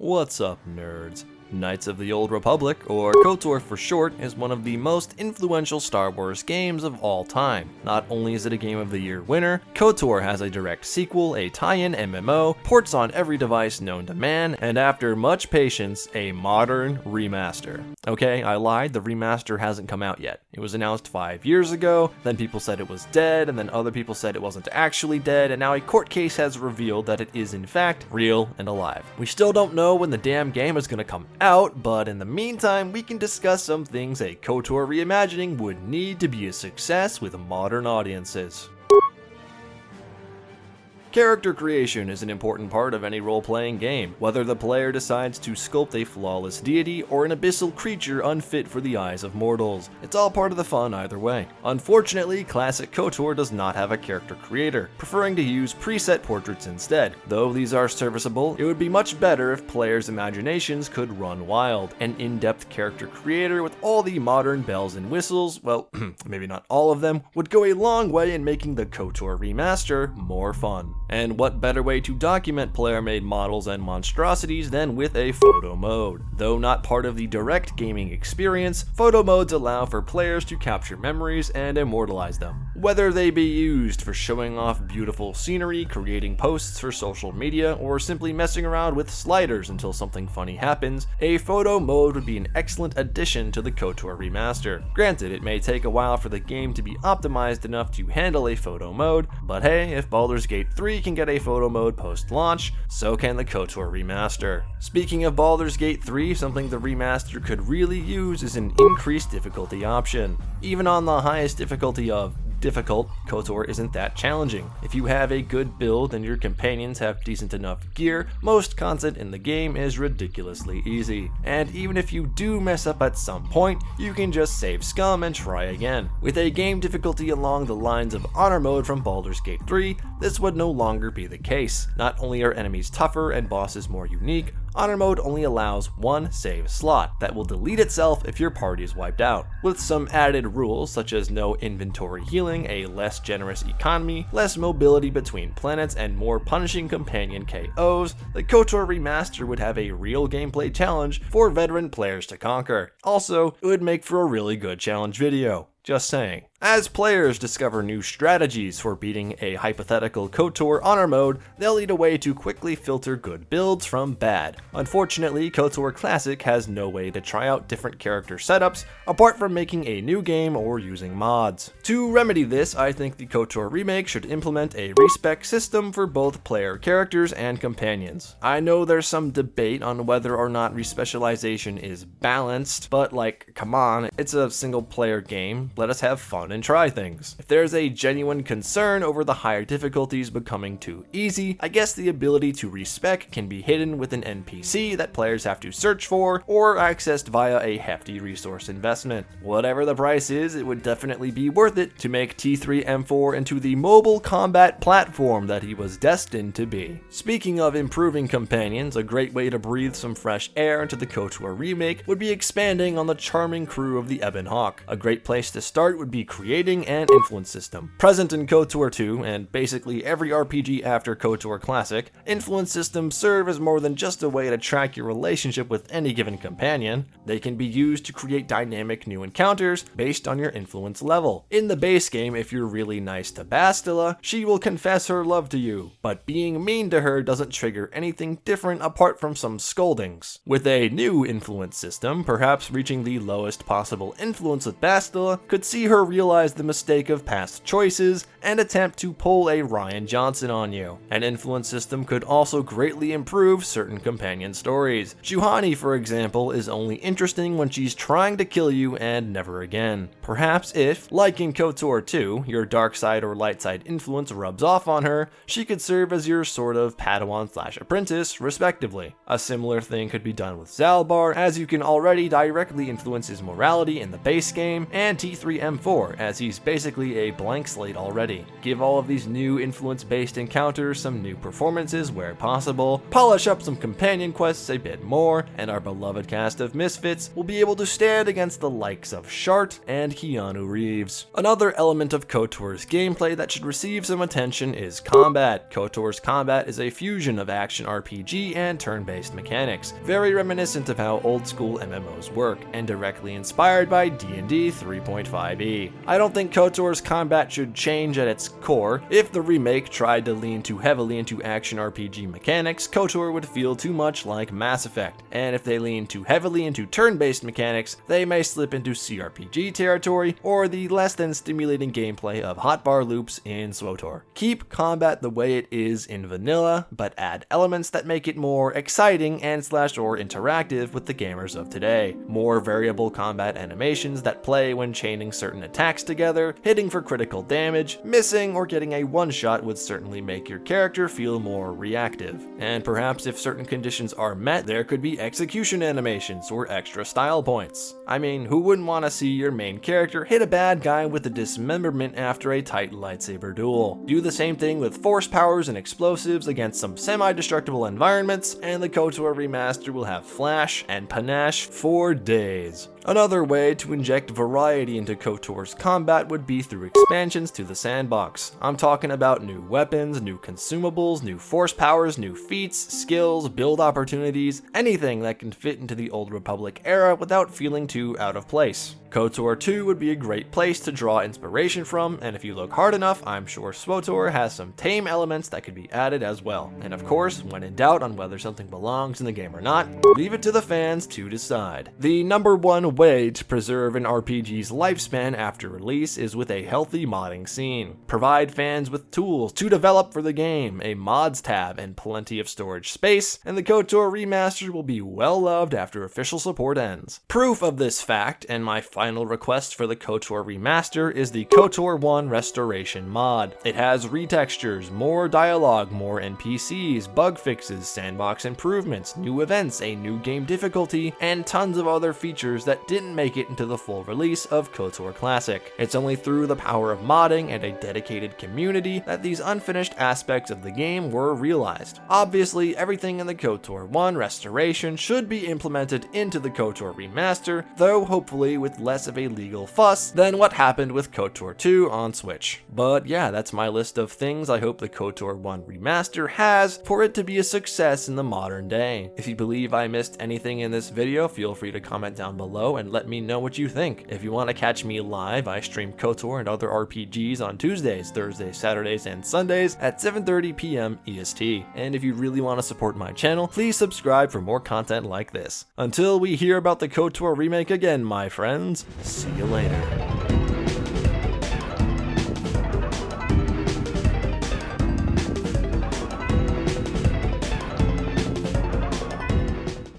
What's up, nerds? Knights of the Old Republic, or KOTOR for short, is one of the most influential Star Wars games of all time. Not only is it a Game of the Year winner, KOTOR has a direct sequel, a tie-in MMO, ports on every device known to man, and after much patience, a modern remaster. Okay, I lied, the remaster hasn't come out yet. It was announced 5 years ago, then people said it was dead, and then other people said it wasn't actually dead, and now a court case has revealed that it is in fact real and alive. We still don't know when the damn game is gonna come out, but in the meantime, we can discuss some things a KOTOR reimagining would need to be a success with modern audiences. Character creation is an important part of any role-playing game, whether the player decides to sculpt a flawless deity or an abyssal creature unfit for the eyes of mortals. It's all part of the fun either way. Unfortunately, classic KOTOR does not have a character creator, preferring to use preset portraits instead. Though these are serviceable, it would be much better if players' imaginations could run wild. An in-depth character creator with all the modern bells and whistles, well, maybe not all of them, would go a long way in making the KOTOR remaster more fun. And what better way to document player-made models and monstrosities than with a photo mode? Though not part of the direct gaming experience, photo modes allow for players to capture memories and immortalize them. Whether they be used for showing off beautiful scenery, creating posts for social media, or simply messing around with sliders until something funny happens, a photo mode would be an excellent addition to the KOTOR remaster. Granted, it may take a while for the game to be optimized enough to handle a photo mode, but hey, if Baldur's Gate 3 can get a photo mode post-launch, so can the KOTOR remaster. Speaking of Baldur's Gate 3, something the remaster could really use is an increased difficulty option. Even on the highest difficulty of difficult, KOTOR isn't that challenging. If you have a good build and your companions have decent enough gear, most content in the game is ridiculously easy. And even if you do mess up at some point, you can just save scum and try again. With a game difficulty along the lines of Honor Mode from Baldur's Gate 3, this would no longer be the case. Not only are enemies tougher and bosses more unique, Honor Mode only allows one save slot that will delete itself if your party is wiped out. With some added rules such as no inventory healing, a less generous economy, less mobility between planets, and more punishing companion KOs, the KOTOR remaster would have a real gameplay challenge for veteran players to conquer. Also, it would make for a really good challenge video. Just saying. As players discover new strategies for beating a hypothetical KOTOR Honor Mode, they'll lead a way to quickly filter good builds from bad. Unfortunately, KOTOR Classic has no way to try out different character setups apart from making a new game or using mods. To remedy this, I think the KOTOR Remake should implement a respec system for both player characters and companions. I know there's some debate on whether or not respecialization is balanced, but like, come on, it's a single player game. Let us have fun and try things. If there's a genuine concern over the higher difficulties becoming too easy, I guess the ability to respec can be hidden with an NPC that players have to search for or accessed via a hefty resource investment. Whatever the price is, it would definitely be worth it to make T3M4 into the mobile combat platform that he was destined to be. Speaking of improving companions, a great way to breathe some fresh air into the KOTOR remake would be expanding on the charming crew of the Ebon Hawk. A great place to start would be creating an influence system. Present in KOTOR 2, and basically every RPG after KOTOR Classic, influence systems serve as more than just a way to track your relationship with any given companion. They can be used to create dynamic new encounters based on your influence level. In the base game, if you're really nice to Bastila, she will confess her love to you, but being mean to her doesn't trigger anything different apart from some scoldings. With a new influence system, perhaps reaching the lowest possible influence with Bastila could see her realize the mistake of past choices and attempt to pull a Ryan Johnson on you. An influence system could also greatly improve certain companion stories. Juhani, for example, is only interesting when she's trying to kill you and never again. Perhaps if, like in KOTOR 2, your dark side or light side influence rubs off on her, she could serve as your sort of Padawan/apprentice, respectively. A similar thing could be done with Zalbar, as you can already directly influence his morality in the base game, and T3M4 KOTOR, as he's basically a blank slate already. Give all of these new influence-based encounters some new performances where possible, polish up some companion quests a bit more, and our beloved cast of misfits will be able to stand against the likes of Shart and Keanu Reeves. Another element of KOTOR's gameplay that should receive some attention is combat. KOTOR's combat is a fusion of action RPG and turn-based mechanics, very reminiscent of how old-school MMOs work, and directly inspired by D&D 3.5e. I don't think KOTOR's combat should change at its core. If the remake tried to lean too heavily into action RPG mechanics, KOTOR would feel too much like Mass Effect, and if they lean too heavily into turn-based mechanics, they may slip into CRPG territory or the less than stimulating gameplay of hotbar loops in SWTOR. Keep combat the way it is in vanilla, but add elements that make it more exciting and /or interactive with the gamers of today. More variable combat animations that play when chaining certain attacks together, hitting for critical damage, missing, or getting a one-shot would certainly make your character feel more reactive. And perhaps if certain conditions are met, there could be execution animations or extra style points. I mean, who wouldn't want to see your main character hit a bad guy with a dismemberment after a tight lightsaber duel? Do the same thing with force powers and explosives against some semi-destructible environments, and the KOTOR remaster will have flash and panache for days. Another way to inject variety into KOTOR's combat would be through expansions to the sandbox. I'm talking about new weapons, new consumables, new force powers, new feats, skills, build opportunities, anything that can fit into the Old Republic era without feeling too out of place. KOTOR 2 would be a great place to draw inspiration from, and if you look hard enough, I'm sure SWTOR has some tame elements that could be added as well. And of course, when in doubt on whether something belongs in the game or not, leave it to the fans to decide. The number one way to preserve an RPG's lifespan after release is with a healthy modding scene. Provide fans with tools to develop for the game, a mods tab, and plenty of storage space, and the KOTOR remaster will be well loved after official support ends. Proof of this fact, and my final request for the KOTOR remaster, is the KOTOR 1 Restoration mod. It has retextures, more dialogue, more NPCs, bug fixes, sandbox improvements, new events, a new game difficulty, and tons of other features that didn't make it into the full release of KOTOR Classic. It's only through the power of modding and a dedicated community that these unfinished aspects of the game were realized. Obviously, everything in the KOTOR 1 Restoration should be implemented into the KOTOR remaster, though hopefully with less of a legal fuss than what happened with KOTOR 2 on Switch. But yeah, that's my list of things I hope the KOTOR 1 remaster has for it to be a success in the modern day. If you believe I missed anything in this video, feel free to comment down below and let me know what you think. If you want to catch me live, I stream KOTOR and other RPGs on Tuesdays, Thursdays, Saturdays, and Sundays at 7:30 p.m. EST. And if you really want to support my channel, please subscribe for more content like this. Until we hear about the KOTOR remake again, my friends, see you later.